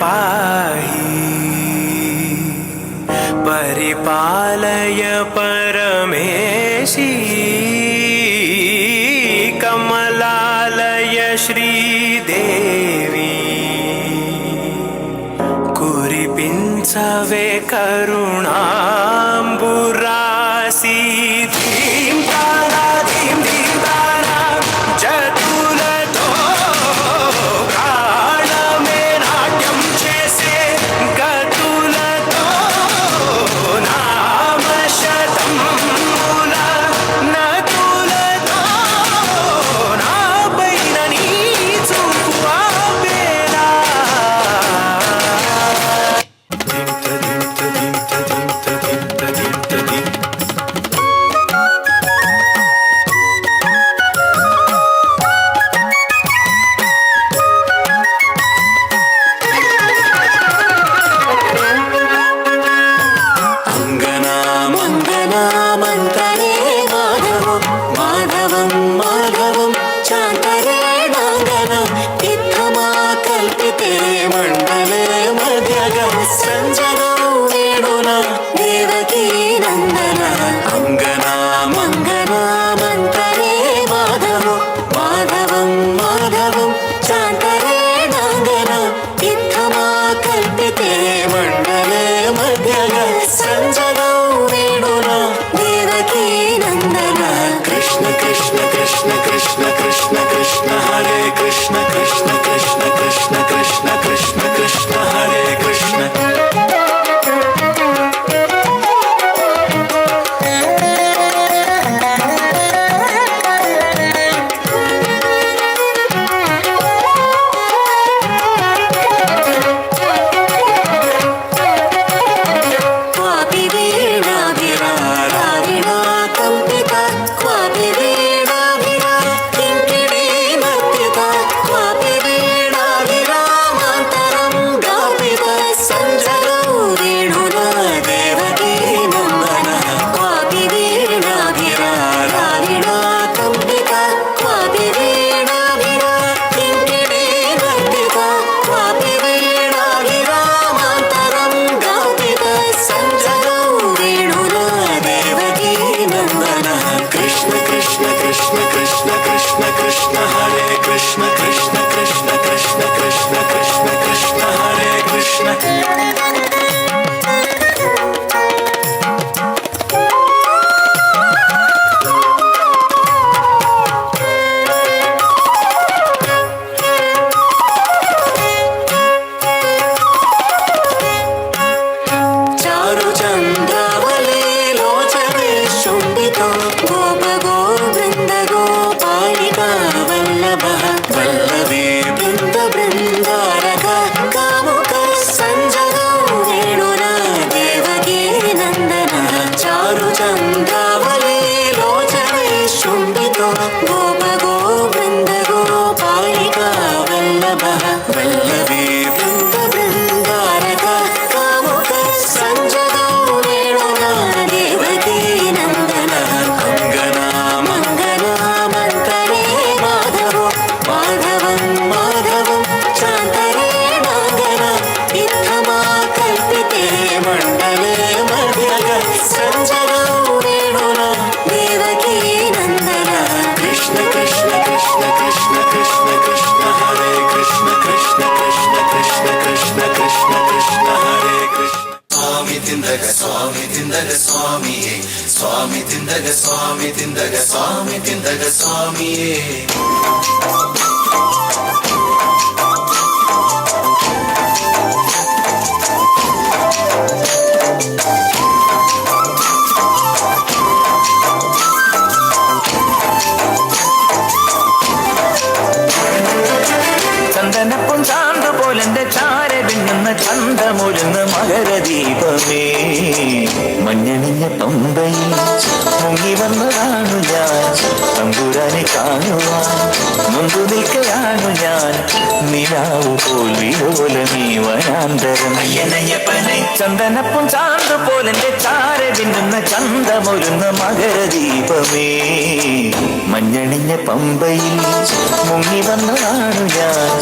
पाहि परिपालय परमेशी कमलालय श्रीदेवी कुरिपिंचवे करुणांबुरासी धीं तारा धीं धीं तारा जतुलतो प्राणमे नाट्यं చేసే గతులతో నామశతం మూల నతులతో నాపైన నీ చూపు ఆపేలా Swami Tindaga Swami Tindaga Swami Tindaga Swami ചന്ദനപ്പും ചാന്ത് പോലെന്റെ ചാര വിണ്ണുന്ന ചന്തമൊരുന്ന മകരദീപമേ മഞ്ഞണിഞ്ഞ തൊമ്പയിൽ മുങ്ങി വന്നതാണു ഞാൻ തമ്പുരാനെ കാണുവാൻ മുമ്പു നിൽക്കയാണു ഞാൻ നിലാവു പോൽ വിലോല നീ വനാന്തരം അയ്യനയ്യപ്പനെ ചന്ദനപ്പും ചാന്ത് പോലെന്റെ ചാര പിന്നുന്ന ചന്തമൊരുന്ന മകരദീപമേ മഞ്ഞണിഞ്ഞ പമ്പയിൽ മുങ്ങി വന്നതാണു ഞാൻ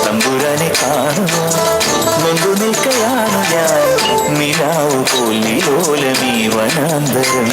തമ്പുരാനെ കാണുക നൊന്തു നിൽക്കയാണു ഞാൻ നിലാവ് പോലിലോലമീ വനാന്തരം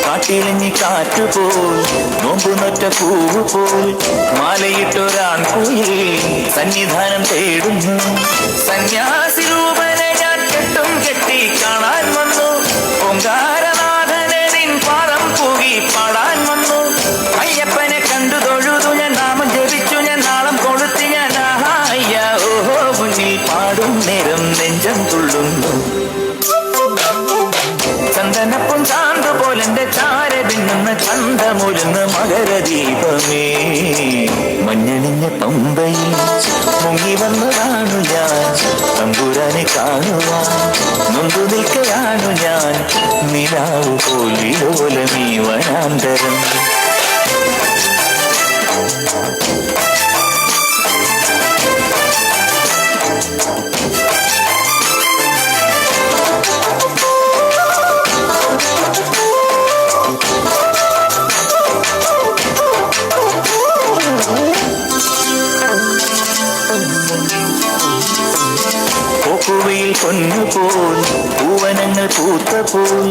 കാട്ടിലഞ്ഞി കാറ്റുപോൽ നോമ്പു നൊറ്റ പൂവ് പോൽ മാലയിട്ടൊരാൺകുയിൽ സന്നിധാനം തേടുന്നു സന്യാസി രൂപനെ ഞാൻ കെട്ടും കെട്ടി കാണാൻ വന്നു ഓങ്കാരനാഥനെ നിൻ പാദം പൂകി പാടാൻ വന്നു അയ്യപ്പനെ കണ്ടു തൊഴുതു ഞാൻ നാമം ജപിച്ചു ഞാൻ നാളം കൊളുത്തി ഞാൻ ആഹായ്യ ഓഹോ മുന്നിൽ പാടും നേരം നെഞ്ചം തുള്ളുന്നു ചന്ദനപ്പും ചാന്ത് പോലെന്റെ ചാര പിന്നുന്ന ചന്തമൊരുന്ന മകരദീപമേ മഞ്ഞണിഞ്ഞ പമ്പയിൽ മുങ്ങി വന്നതാണു ഞാൻ തമ്പുരാനെ കാണുവാൻ നൊന്തു നിൽക്കയാണു ഞാൻ നിലാവ് പോലിലോലമീ വനാന്തരം പോക്കുവയിൽ പൊന്നുപോൽ പൂവനങ്ങൾ പൂത്തപോൽ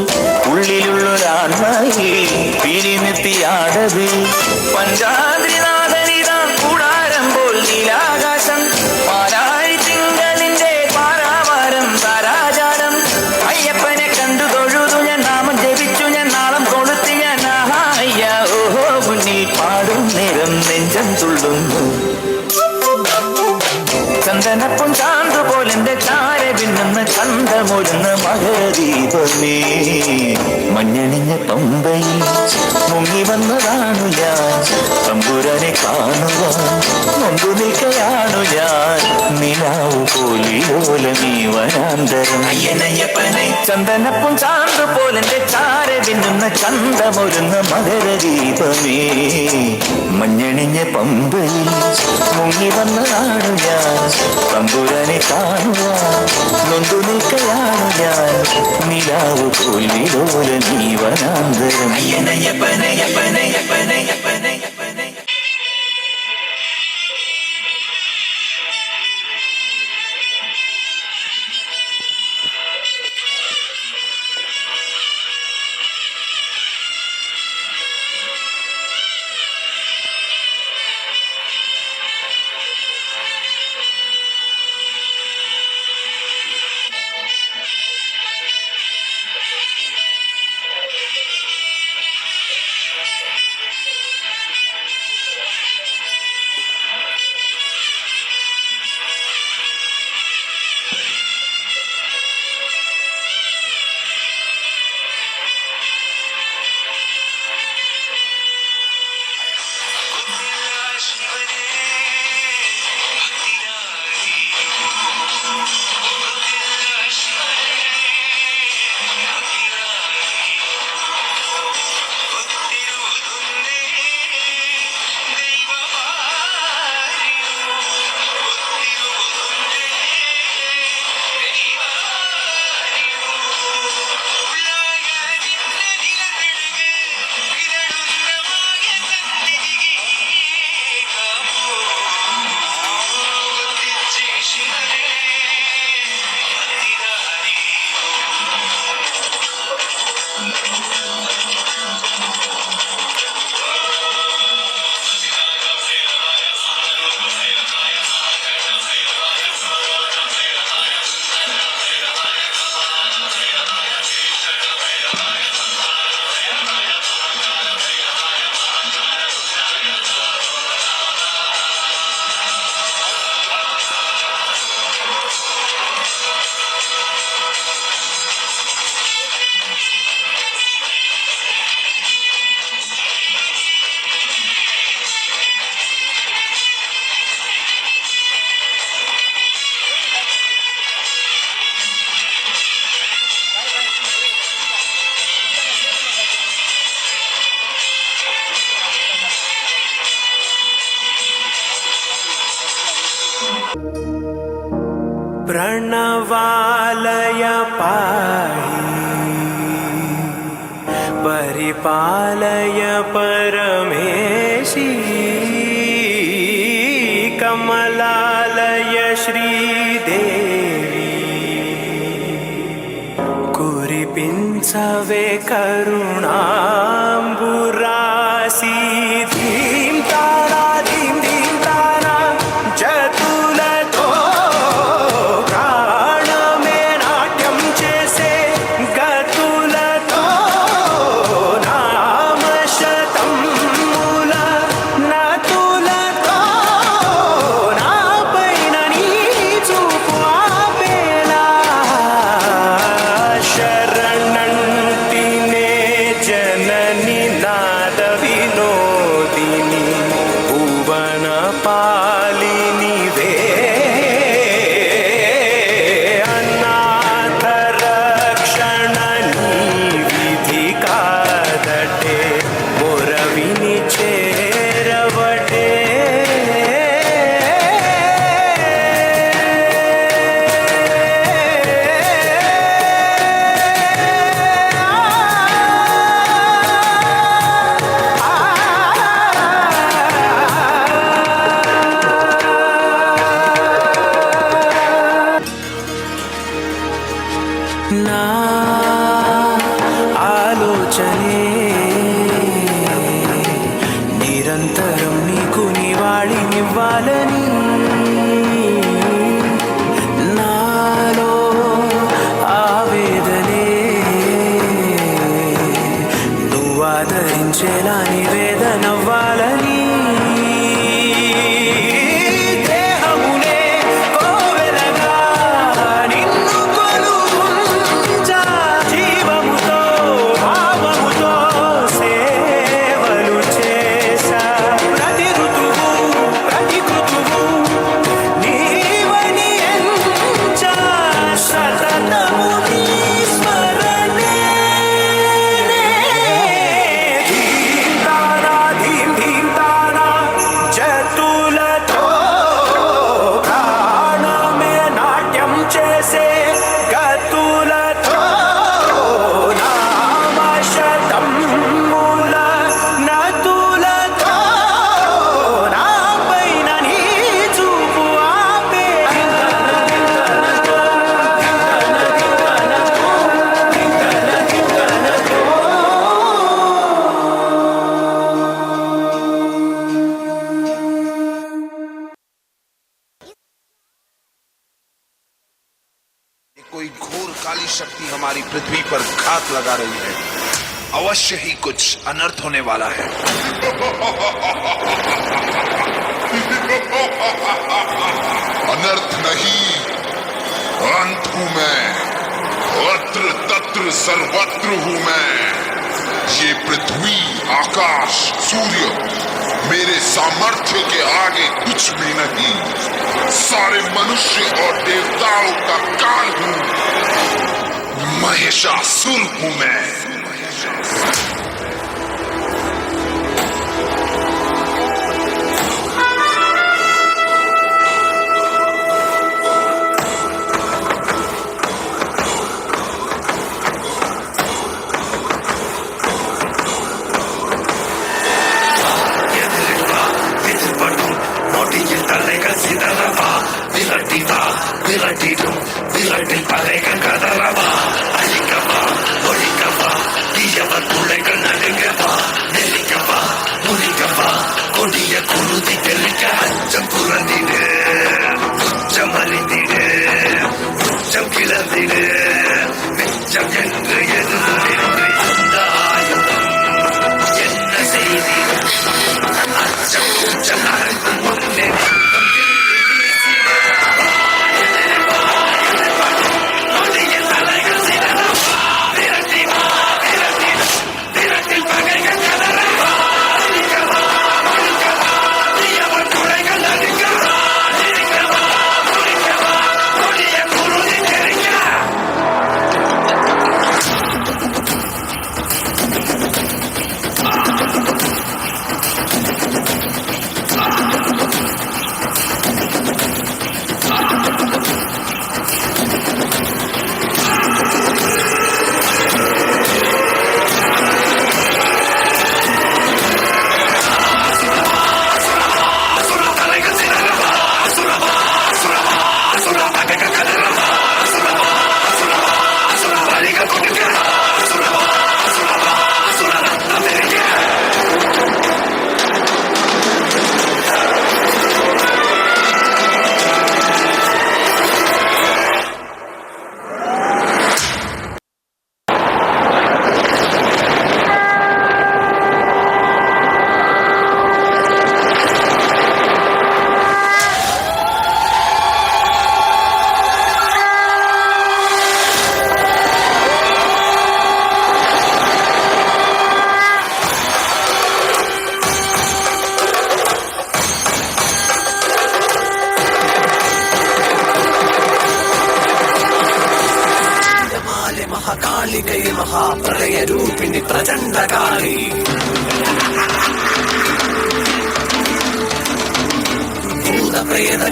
ഉള്ളിലുള്ളൊരാൺമായി പിരിനിർത്തിയാടവേ പഞ്ചാദ്രിനാഥനിതാ കൂടാരം പോൽ നീലാകാശം പാലാഴി തിങ്കളിന്റെ പാരാവാരം താരാജാലം അയ്യപ്പനെ കണ്ടു തൊഴുതു ഞാൻ നാമം ജപിച്ചു ഞാൻ നാളം കൊളുത്തി ഞാൻ ആഹായ്യ ഓഹോ മുന്നിൽ പാടും നേരം നെഞ്ചം തുള്ളുന്നു ചന്ദനപ്പും ചാന്ത് പോലെന്റെ ചാര പിന്നുന്ന ചന്തമൊരുന്ന മകരദീപമേ മഞ്ഞണിഞ്ഞ പമ്പയിൽ മുങ്ങി വന്നതാണു ഞാൻ തമ്പുരാനെ കാണുവാൻ നൊന്തു നിൽക്കയാണു ഞാൻ നിലാവ് പോലിലോലമീ വനാന്തരം അയ്യനയ്യപ്പനെ ചന്ദനപ്പും ചാന്ത് പോലെന്റെ ചാര പിന്നുന്ന ചന്തമൊരുന്ന മകരദീപമേ മഞ്ഞണിഞ്ഞ പമ്പയിൽ മുങ്ങി വന്നതാണു ഞാൻ തമ്പുരാനെ കാണുവാൻ നൊന്തു നിൽക്കയാണു ഞാൻ നിലാവ് പോലിലോലമീ വനാന്തരം അയ്യനയ്യപ്പനെ യപ്പനെ യപ്പനെ യപ്പനെ യപ്പനെ प्रणवालय पाहि परिपालय परमेशी कमलालय श्रीदेवी कुरिपिंचवे करुणांबुरासी धीं तारा धीं धीं तारा जतुलतो प्राणमे नाट्यं చేసే గతులతో నామశతం మూల నతులతో నాపైన నీ చూపు ఆపేలా శరణంటినే జనని నాద వినోదిని భువన పాలినివే అనాథ రక్షణ నీ విధి కాదటే మొరవిని చేరవటే నా ఆలోచనే నిరంతరం నీకు నివాళినివ్వాలని నాలో ఆవేదనే నువ్వు ఆదరించేలా నివేదనవ్వాలని దేహమునే కోవెలగా నిన్ను కొలువుంచా జీవముతో భావముతో సేవలు చేసా ప్రతి ఋతువు ప్రతి కృతువు నీవని ఎంచా సతతము నీ స్మరణే ధీం తారా ధీం ధీం తారా జతులతో ప్రాణమే నాట్యం చేసే గతులతో నామశతం మూల నతులతో నాపైన నీ చూపు ఆపే कोई घोर काली शक्ति हमारी पृथ्वी पर घात लगा रही है। अवश्य ही कुछ अनर्थ होने वाला है। अनर्थ नहीं, अंत हूं मैं। अत्र तत्र सर्वत्र हूं मैं। ये पृथ्वी, आकाश, सूर्य मेरे सामर्थ्य के आगे कुछ भी नहीं। सारे मनुष्य और देवताओं का काल हूं। महिषासुर हूं मैं।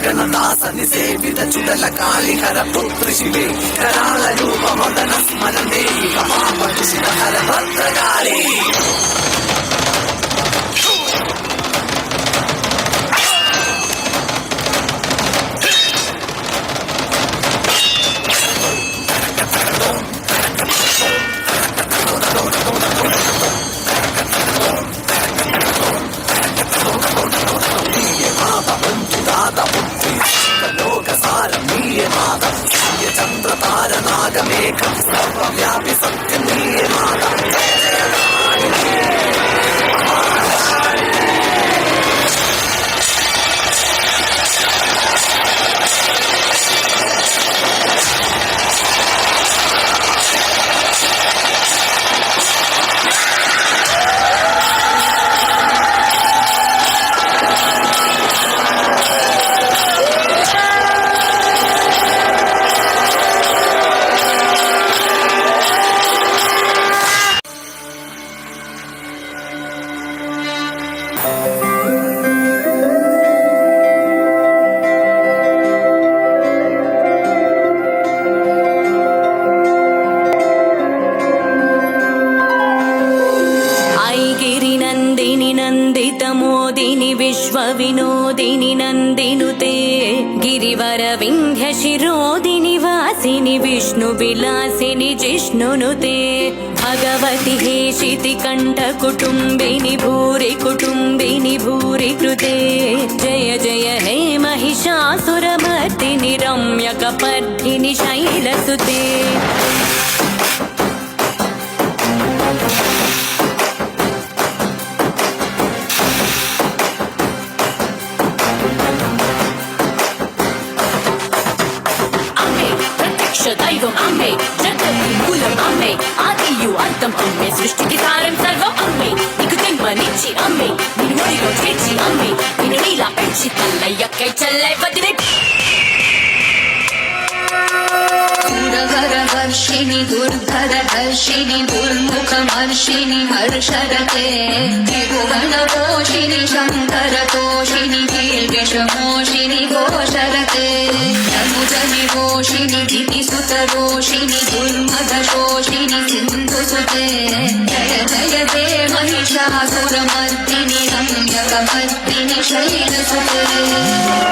గణదాసని సేవిత చుడల కాళిహర పుత్రి శివే కరాళ రూప మదన స్మరణే మహాపటి శివహర భద్రకాళి చంద్రతారనాగమేఘం సర్వవ్యాపి సత్యం నీయే మాత मोदिनि विश्व विनोदिनि नन्दिनुते गिरिवर विन्ध्य शिरोदिनि वासिनि विष्णु विलासिनि जिष्णुनुते भगवति हेशिति कंठ कुटुम्बिनि भूरि कृते जय जय हे महिषासुरमर्दिनि रम्यकपर्दिनि शैलसुते दैवम अम्मे जगति मूलम अम्मे आदियु अंतम अम्मे सृष्टिकी सारं सर्वम अम्मे నీకు జన్మనిచ్చి అమ్మే నిన్ను ఒడిలో చేర్చి అమ్మే నిన్ను నీలా పెంచి తల్లయ్యకై చల్లై వదిలే वर्षिणि दुर्धर हर्षिणि दुर्मुखमर्षिणि हर्षरते त्रिभुवनपोषिणि शङ्करतोषिणि कीर्तिशमोषिणि घोषरते अनुजनिघोषिणि दितिसुतरोषिणि दुर्मदशोषिणि सिन्धुसुते जय जय दे महिषासुरमर्दिनि रम्यकमर्दिनि शैलसुते